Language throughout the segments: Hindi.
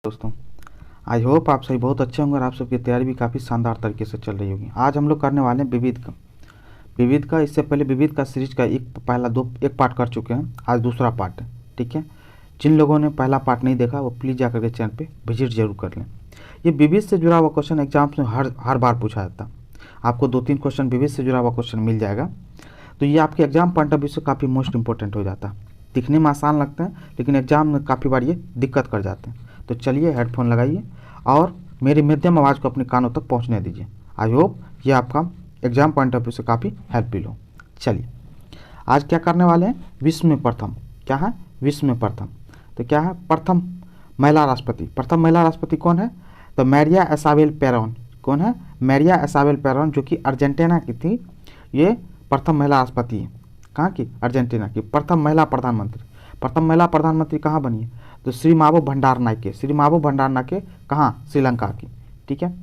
दोस्तों, आई होप आप सभी बहुत अच्छे होंगे और आप सबकी तैयारी भी काफ़ी शानदार तरीके से चल रही होगी। आज हम लोग करने वाले हैं विविध का इससे पहले विविध का सीरीज का एक पार्ट कर चुके हैं। आज दूसरा पार्ट है, ठीक है। जिन लोगों ने पहला पार्ट नहीं देखा वो प्लीज़ जाकर के चैनल पे विजिट जरूर कर लें। ये विविध से जुड़ा हुआ क्वेश्चन एग्जाम्स में हर बार पूछा जाता है। आपको 2-3 क्वेश्चन विविध से जुड़ा हुआ क्वेश्चन मिल जाएगा, तो ये आपके एग्जाम पॉइंट ऑफ व्यू से काफ़ी मोस्ट इंपॉर्टेंट हो जाता है। दिखने में आसान लगता है लेकिन एग्जाम में काफ़ी बार ये दिक्कत कर जाते हैं। तो चलिए हेडफोन लगाइए और मेरी मध्यम आवाज़ को अपने कानों तक पहुंचने दीजिए। आई होप ये आपका एग्जाम पॉइंट ऑफ व्यू से काफ़ी हेल्पफुल हो। चलिए आज क्या करने वाले हैं, विश्व में प्रथम क्या है, विश्व में प्रथम तो क्या है, प्रथम महिला राष्ट्रपति। प्रथम महिला राष्ट्रपति कौन है, तो मैरिया इसाबेल पेरोन। कौन है, मैरिया इसाबेल पेरोन, जो कि अर्जेंटीना की थी। ये प्रथम महिला राष्ट्रपति है। कहाँ की, अर्जेंटीना की। प्रथम महिला प्रधानमंत्री कहाँ बनी है, तो श्रीमावो भंडारनायके कहाँ, श्रीलंका की, ठीक है।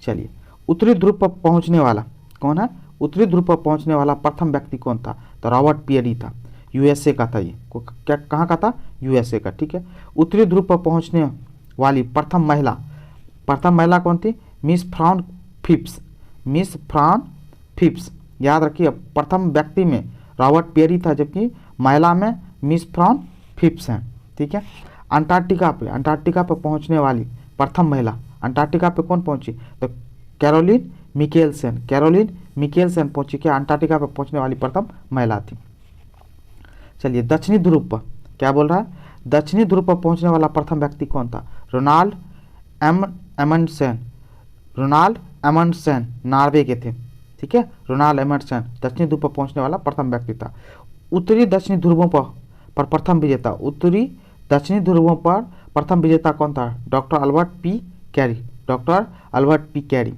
चलिए उत्तरी ध्रुव पर पहुंचने वाला कौन है, उत्तरी ध्रुव पर पहुंचने वाला प्रथम व्यक्ति कौन था, तो रॉबर्ट पियरी था। यूएसए का था ये, क्या कहाँ का था, यूएसए का, ठीक है। उत्तरी ध्रुव पर पहुंचने वाली प्रथम महिला कौन थी, मिस फ्राउन फिप्स। याद रखिए, प्रथम व्यक्ति में रॉबर्ट पियरी था, जबकि महिला में मिस फ्राउन फिप्स हैं, ठीक है। अंटार्कटिका पे पहुंचने वाली प्रथम महिला, अंटार्कटिका पे कौन पहुंची, तो कैरोलिन मिकेलसन पहुंची। क्या अंटार्कटिका पे पहुंचने वाली प्रथम महिला थी। चलिए दक्षिणी ध्रुव पर क्या बोल रहा है, दक्षिणी ध्रुव पर पहुंचने वाला प्रथम व्यक्ति कौन था, रोनाल्ड एमंडसेन नॉर्वे के थे, ठीक है। रोनाल्ड एमंडसेन दक्षिणी ध्रुव पर पहुंचने वाला प्रथम व्यक्ति था। उत्तरी दक्षिणी ध्रुवों पर प्रथम विजेता, उत्तरी दक्षिणी ध्रुवों पर प्रथम विजेता कौन था, डॉक्टर अल्बर्ट पी कैरी।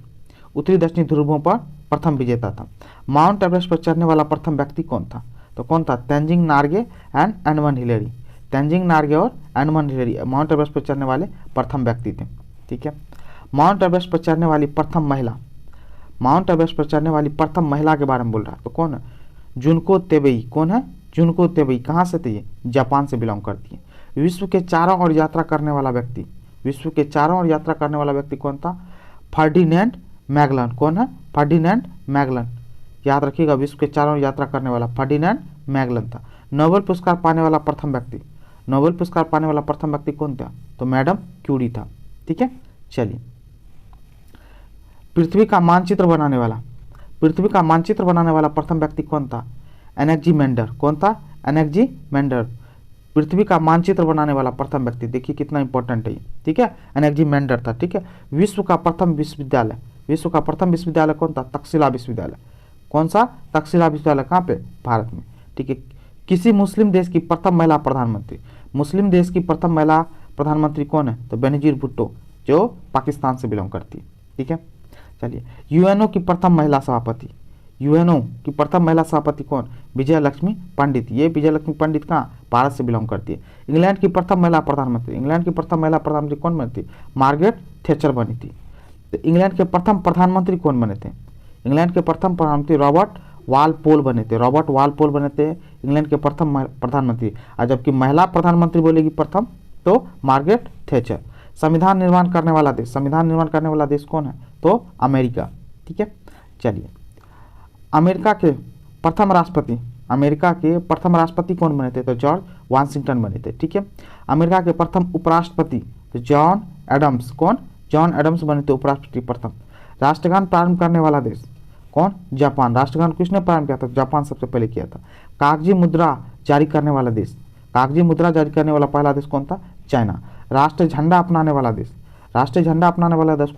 उत्तरी दक्षिणी ध्रुवों पर प्रथम विजेता था। माउंट एवरेस्ट पर चढ़ने वाला प्रथम व्यक्ति कौन था, तो कौन था, Tenzing Norgay and Edmund Hillary. Tenzing Norgay और एडमंड हिलेरी माउंट एवरेस्ट पर चढ़ने वाले प्रथम व्यक्ति थे, ठीक है। माउंट एवरेस्ट पर चढ़ने वाली प्रथम महिला के बारे में बोल रहा है, तो कौन है, जुनको तेबेई। कौन है, जुनको तेबेई। कहाँ से थे ये, जापान से बिलोंग करती है। विश्व के चारों ओर यात्रा करने वाला व्यक्ति कौन था, फर्डिनेंड मैगलन। कौन है, फर्डिनेंड मैगलन। याद रखिएगा, विश्व के चारों ओर यात्रा करने वाला फर्डिनेंड मैगलन था। नोबेल पुरस्कार पाने वाला प्रथम व्यक्ति कौन था, तो मैडम क्यूरी था, ठीक है। चलिए पृथ्वी का मानचित्र बनाने वाला प्रथम व्यक्ति कौन था, एनेक्जीमेंडर। कौन था, एनेक्जीमेंडर। पृथ्वी का मानचित्र बनाने वाला प्रथम व्यक्ति, देखिए कितना इंपॉर्टेंट है ये, ठीक है, एनेक्जीमेंडर था, ठीक है। विश्व का प्रथम विश्वविद्यालय कौन था, तक्षशिला विश्वविद्यालय। कौन सा, तक्षशिला विश्वविद्यालय, कहाँ पे, भारत में, ठीक है। किसी मुस्लिम देश की प्रथम महिला प्रधानमंत्री कौन है, तो बेनजीर भुट्टो, जो पाकिस्तान से बिलोंग करती है, ठीक है। चलिए यूएनओ की प्रथम महिला सभापति कौन, विजय लक्ष्मी पंडित। ये विजय लक्ष्मी पंडित कहाँ, भारत से बिलोंग करती है। इंग्लैंड की प्रथम महिला प्रधानमंत्री कौन बनी थी, मार्गरेट थैचर बनी थी। तो इंग्लैंड के प्रथम प्रधानमंत्री कौन बने थे, इंग्लैंड के प्रथम प्रधानमंत्री रॉबर्ट वालपोल बने थे इंग्लैंड के प्रथम प्रधानमंत्री। और जबकि महिला प्रधानमंत्री बोलेगी प्रथम, तो मार्गरेट थैचर। संविधान निर्माण करने वाला देश कौन है, तो अमेरिका, ठीक है। चलिए अमेरिका के प्रथम राष्ट्रपति कौन बने थे, तो जॉर्ज वाशिंगटन बने थे, ठीक है। अमेरिका के प्रथम उपराष्ट्रपति तो जॉन एडम्स बने थे उपराष्ट्रपति प्रथम। राष्ट्रगान प्रारंभ करने वाला देश कौन, जापान। राष्ट्रगान किसने प्रारंभ किया था, जापान सबसे पहले किया था। कागजी मुद्रा जारी करने वाला पहला देश कौन था, चाइना। राष्ट्रीय झंडा अपनाने वाला देश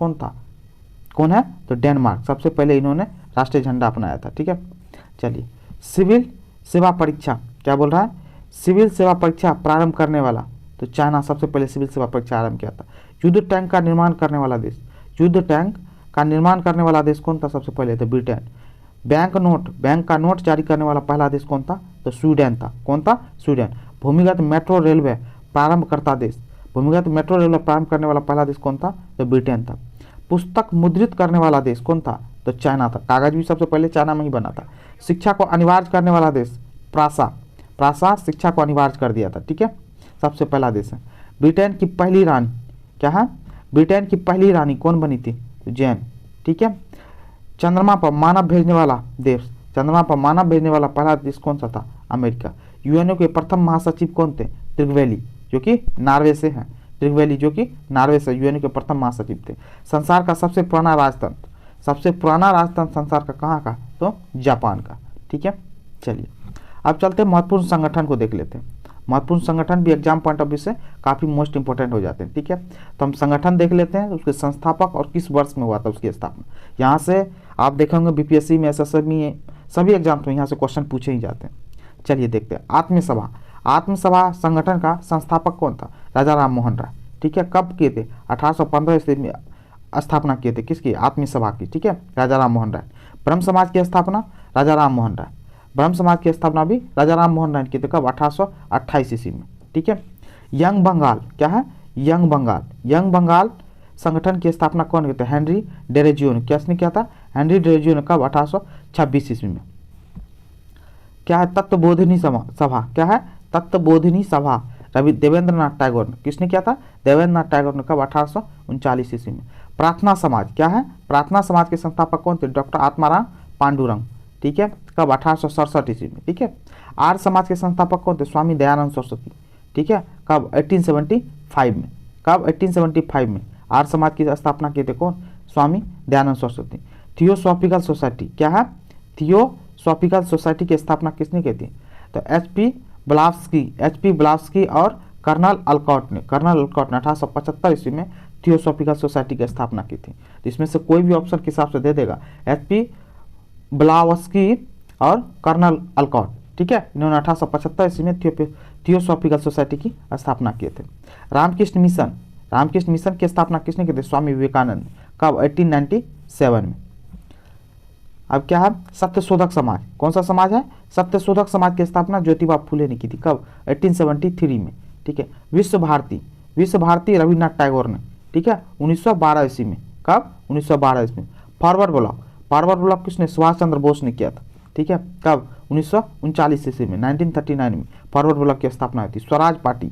कौन है, तो डेनमार्क। सबसे पहले इन्होंने राष्ट्रीय झंडा अपनाया था, ठीक है। चलिए सिविल सेवा परीक्षा क्या बोल रहा है, सिविल सेवा परीक्षा प्रारंभ करने वाला, तो चाइना सबसे पहले सिविल सेवा परीक्षा आरंभ किया था। युद्ध टैंक का निर्माण करने वाला देश कौन था, सबसे पहले तो ब्रिटेन। बैंक का नोट जारी करने वाला पहला देश कौन था, तो स्वीडन था। कौन था, स्वीडन। भूमिगत मेट्रो रेलवे प्रारंभ करने वाला पहला देश कौन था, तो ब्रिटेन था। पुस्तक मुद्रित करने वाला देश कौन था, तो चाइना था। कागज भी सबसे पहले चाइना में ही बना था। शिक्षा को अनिवार्य करने वाला देश प्रासा शिक्षा को अनिवार्य कर दिया था, ठीक है, सबसे पहला देश है। ब्रिटेन की पहली रानी क्या है? ब्रिटेन की पहली रानी कौन बनी थी? जैन। ठीक है। चंद्रमा पर मानव भेजने वाला देश, चंद्रमा पर मानव भेजने वाला पहला देश कौन सा था? अमेरिका। यूएनओ के प्रथम महासचिव कौन थे? त्रिगवेली, जो कि नॉर्वे से हैं। त्रिगवेली जो कि नॉर्वे से यूएनओ के प्रथम महासचिव थे। संसार का सबसे पुराना राजतंत्र, सबसे पुराना राजतंत्र संसार का कहाँ का? तो जापान का। ठीक है। चलिए अब चलते हैं महत्वपूर्ण संगठन को देख लेते हैं। महत्वपूर्ण संगठन भी एग्जाम पॉइंट ऑफ व्यू से काफ़ी मोस्ट इंपॉर्टेंट हो जाते हैं। ठीक है। तो हम संगठन देख लेते हैं, उसके संस्थापक और किस वर्ष में हुआ था उसकी स्थापना। यहाँ से आप देखेंगे बीपीएससी में, एसएससी में, सभी एग्जाम्स में यहाँ से क्वेश्चन पूछे ही जाते हैं। चलिए देखते हैं। आत्मसभा, आत्मसभा संगठन का संस्थापक कौन था? राजा राम मोहन राय। ठीक है। कब किए थे? 1815 ईस्वी में स्थापना किए थे। किसकी? आत्मसभा की। ठीक है। राजा राम मोहन राय। ब्रह्म समाज की स्थापना राजा राम मोहन राय। ब्रह्म समाज की स्थापना भी राजा राम मोहन राय की थी। कब? 1828 ईस्वी में। ठीक है। यंग बंगाल, क्या है? यंग बंगाल, यंग बंगाल संगठन की स्थापना कौन किया था? हेनरी डेरेजियो ने। किसने किया था? हेनरी डेरेजियो ने। कब? 1826 ईस्वी में। क्या है? तत्वबोधिनी सभा, क्या है? तत्वबोधिनी सभा रवि देवेंद्रनाथ टैगोर ने। किसने किया था? देवेंद्रनाथ टैगोर ने। कब? 1839 ईस्वी में। प्रार्थना समाज, क्या है? प्रार्थना समाज के संस्थापक कौन थे? डॉक्टर आत्माराम पांडुरंग। ठीक है। कब? 1867 ईस्वी में। ठीक है। आर्य समाज के संस्थापक कौन थे? स्वामी दयानंद सरस्वती। ठीक है। कब? 1875 में। कब? 1875 में आर्य समाज की स्थापना किए थे कौन? स्वामी दयानंद सरस्वती। थियोसॉफिकल सोसाइटी, क्या है? थियोसॉफिकल सोसाइटी की स्थापना किसने की थी? तो एचपी ब्लावस्की और कर्नल अल्कॉट ने। कर्नल अल्कॉट ने 1875 ईस्वी में थियोसॉफिकल सोसाइटी की स्थापना की थी। तो इसमें से कोई भी ऑप्शन के हिसाब से दे देगा, एचपी ब्लावस्की और कर्नल अल्कॉट। ठीक है। इन्होंने 1875 ईस्वी में थियोसॉफिकल सोसाइटी की स्थापना किए थे। रामकृष्ण मिशन, रामकृष्ण मिशन की स्थापना किसने की थी? स्वामी विवेकानंद। कब? 1897 में। अब क्या है? सत्यशोधक समाज, कौन सा समाज है? सत्यशोधक समाज की स्थापना ज्योतिबा फुले ने की थी। कब? 1873 में। ठीक है। विश्व भारती, विश्व भारती रविन्द्रनाथ टैगोर ने। ठीक है। 1912 ईस्वी में। कब? 1912 ईस्वी में। फॉरवर्ड ब्लॉक, फॉरवर्ड ब्लॉक किसने? सुभाष चंद्र बोस ने किया था। ठीक है। कब? 1939 ईस्वी में, 1939 में फॉरवर्ड ब्लॉक की स्थापना हुई थी। स्वराज पार्टी,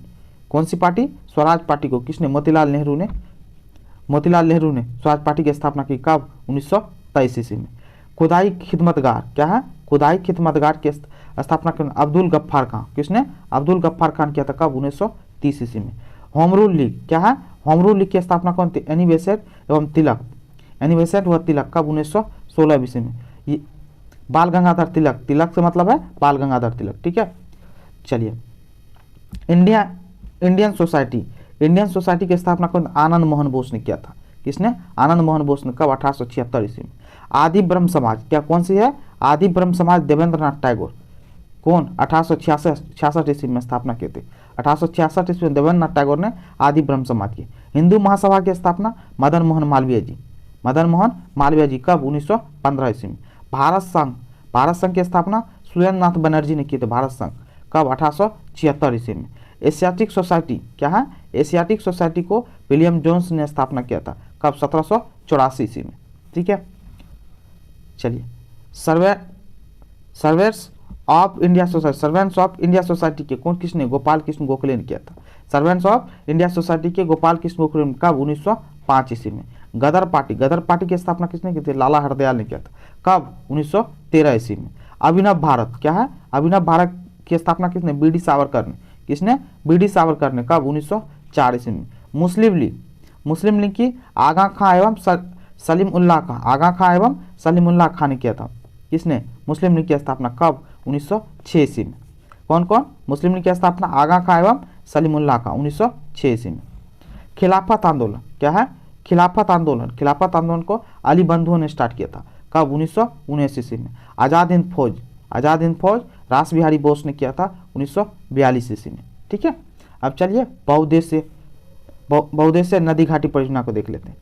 कौन सी पार्टी? स्वराज पार्टी को किसने? मोतीलाल नेहरू ने। मोतीलाल नेहरू ने स्वराज पार्टी की स्थापना की। कब? 1923 ईस्वी में। खुदाई खिदमतगार, क्या है? खुदाई खिदमतगार की स्थापना कौन? अब्दुल गफ्फार खान। किसने? अब्दुल गफ्फार खान किया था। कब? 1930 ईस्वी में। होम रूल लीग, क्या है? होम रूल लीग की स्थापना कौन थी? एनी बेसेंट एवं तिलक, एनी बेसेंट व तिलक। कब? 1916 ईस्वी में। ये बाल गंगाधर तिलक, तिलक से मतलब है बाल गंगाधर तिलक। ठीक है। चलिए इंडियन सोसाइटी, इंडियन सोसाइटी की स्थापना कौन? आनंद मोहन बोस ने किया था। किसने? आनंद मोहन बोस ने। कब? 1876 ईस्वी में। आदि ब्रह्म समाज, क्या कौन सी है? आदि ब्रह्म समाज देवेंद्रनाथ टैगोर। कौन? 1866 ईस्वी में स्थापना की थी। 1866 ईस्वी में देवेंद्रनाथ टैगोर ने आदि ब्रह्म समाज की। हिंदू महासभा की स्थापना मदन मोहन मालवीय जी। मदन मोहन मालवीय जी। कब? 1915 ईस्वी में। भारत संघ, भारत संघ की स्थापना सुरेंद्रनाथ बनर्जी ने की थी। भारत संघ। कब? 1876 ईस्वी में। एशियाटिक सोसाइटी, क्या है? एशियाटिक सोसाइटी को विलियम जोन्स ने स्थापना किया था। कब? 1784 ईस्वी में। ठीक है। चलिए servants of India society, servants of India society के कौन किसने? गोपाल कृष्ण गोखले ने किया था। सर्वेंट्स ऑफ इंडिया सोसाइटी के गोपाल कृष्ण गोखले ने। कब? 1905 ईस्वी में। गदर पार्टी, गदर पार्टी की स्थापना किसने की थी? लाला हरदयाल ने किया था। कब? 1913 ईस्वी में। अभिनव भारत, क्या है? अभिनव भारत की स्थापना किसने? बीडी सावरकर ने। किसने? बीडी सावरकर ने। कब? 1904 ईस्वी में। मुस्लिम लीग, मुस्लिम लीग की आगा खां एवं सलीम उल्लाह खां, आगा खां एवं सलीम उल्लाह खां ने किया था। किसने? मुस्लिम लीग की स्थापना। कब? 1906 ईस्वी में। कौन कौन? मुस्लिम लीग की स्थापना आगा खां एवं सलीम उल्लाह खां 1906 ईस्वी में। खिलाफत आंदोलन, क्या है? खिलाफत आंदोलन, खिलाफत आंदोलन को अली बंधुओं ने स्टार्ट किया था। कब? 1919 ईस्वी में। आज़ाद हिंद फौज, आज़ाद हिंद फौज रास बिहारी बोस ने किया था 1942 ईस्वी में। ठीक है। अब चलिए बहुउद्देश्य नदी घाटी परियोजना को देख लेते हैं।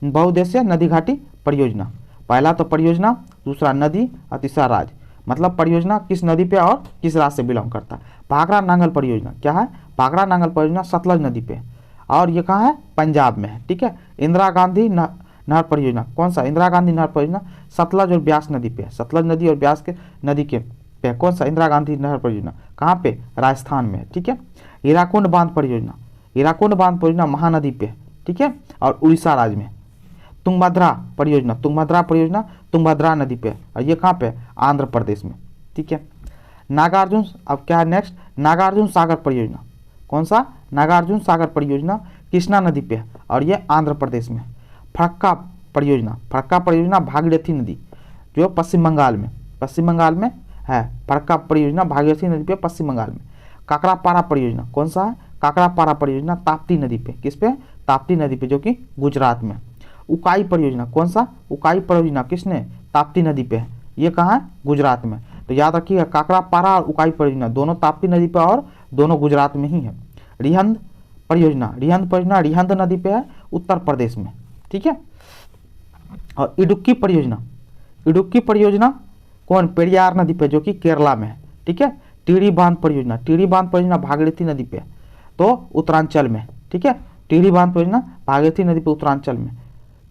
बहुउद्देश्य नदी घाटी परियोजना, पहला तो परियोजना, दूसरा नदी और तीसरा राज्य। मतलब परियोजना किस नदी पे और किस राज्य से बिलोंग करता है। भाखड़ा नांगल परियोजना, क्या है? भाखड़ा नांगल परियोजना सतलज नदी पे और ये कहाँ है? पंजाब में है। ठीक है। इंदिरा गांधी नहर परियोजना, कौन सा? इंदिरा गांधी नहर परियोजना सतलज और ब्यास नदी पे है। सतलज नदी और ब्यास के नदी के पे कौन सा? इंदिरा गांधी नहर परियोजना। कहाँ पे? राजस्थान में है। ठीक है। हीराकुंड बांध परियोजना, हीराकुंड बांध परियोजना महानदी पे, ठीक है, और उड़ीसा राज्य में। तुंगभद्रा परियोजना, तुंगभद्रा नदी पे, और ये कहाँ पे, आंध्र प्रदेश में, ठीक है। नागार्जुन, अब क्या है नेक्स्ट, नागार्जुन सागर परियोजना, कौन सा, नागार्जुन सागर परियोजना कृष्णा नदी पे है, और ये आंध्र प्रदेश में। फरक्का परियोजना भागीरथी नदी, जो पश्चिम बंगाल में है। फरक्का परियोजना भागीरथी नदी पे, पश्चिम बंगाल में। काकरापारा परियोजना, कौन सा है, काकरापारा परियोजना ताप्ती नदी पे, किस पे, ताप्ती नदी पे, जो कि गुजरात में। उकाई परियोजना, कौन सा, उकाई परियोजना किसने, ताप्ती नदी पे है, ये कहाँ है, गुजरात में। तो याद रखिएगा, काकरापारा और उकाई परियोजना दोनों ताप्ती नदी पे और दोनों गुजरात में ही है। रिहंद परियोजना रिहंद नदी पे है, उत्तर प्रदेश में, ठीक है। और इडुक्की परियोजना कौन, पेरियार नदी पे, जो कि केरला में है, ठीक है। टीडी बांध परियोजना भागीरथी नदी पे, तो उत्तरांचल में, ठीक है। टीडी बांध परियोजना भागीरथी नदी पे, उत्तरांचल में,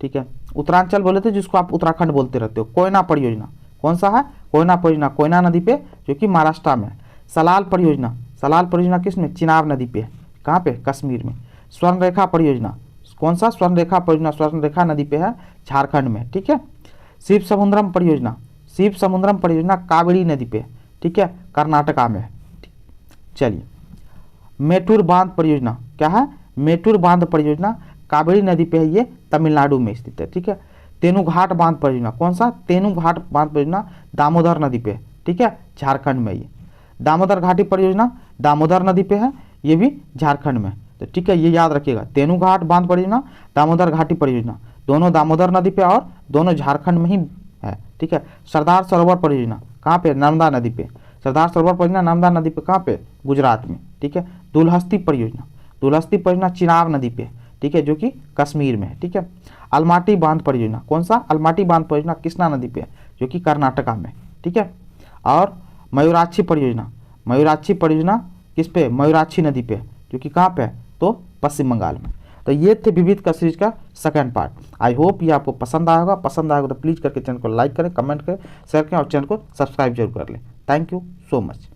ठीक है। उत्तरांचल बोले थे जिसको आप उत्तराखंड बोलते रहते हो। कोयना परियोजना, कौन सा है, कोयना परियोजना कोयना नदी पे, जो कि महाराष्ट्र में। सलाल परियोजना किसमें, चिनाब नदी पे, कहाँ पे, कश्मीर में। स्वर्णरेखा परियोजना, कौन सा, स्वर्णरेखा परियोजना स्वर्णरेखा नदी पे है, झारखंड में, ठीक है। शिव समुद्रम परियोजना कावेरी नदी पे, ठीक है, कर्नाटका में। चलिए, मेटूर बांध परियोजना, क्या है, मेटूर बांध परियोजना कावेरी नदी पे है, ये तमिलनाडु में स्थित है, ठीक है। तेनुघाट बांध परियोजना, कौन सा, तेनुघाट बांध परियोजना दामोदर नदी पे, ठीक है, झारखंड में। ये दामोदर घाटी परियोजना दामोदर नदी पे है, ये भी झारखंड में। तो ठीक है, ये याद रखिएगा, तेनुघाट बांध परियोजना, दामोदर घाटी परियोजना, दोनों दामोदर नदी पे और दोनों झारखंड में ही है, ठीक है। सरदार सरोवर परियोजना कहाँ पे, नर्मदा नदी पे। सरदार सरोवर परियोजना नर्मदा नदी पे, कहाँ पे, गुजरात में, ठीक है। दुलहस्ती परियोजना चिनाब नदी पे, ठीक है, जो कि कश्मीर में है, ठीक है। अलमाटी बांध परियोजना, कौन सा, अलमाटी बांध परियोजना कृष्णा नदी पे, जो कि कर्नाटका में, ठीक है। और मयूराक्षी परियोजना किस पे, मयूराक्षी नदी पे, जो कि कहाँ पे है, तो पश्चिम बंगाल में। तो ये थे विविध का सीरीज का सेकंड पार्ट। आई होप ये आपको पसंद आएगा तो प्लीज़ करके चैनल को लाइक करें, कमेंट करें, शेयर करें और चैनल को सब्सक्राइब जरूर कर लें। Thank you so much.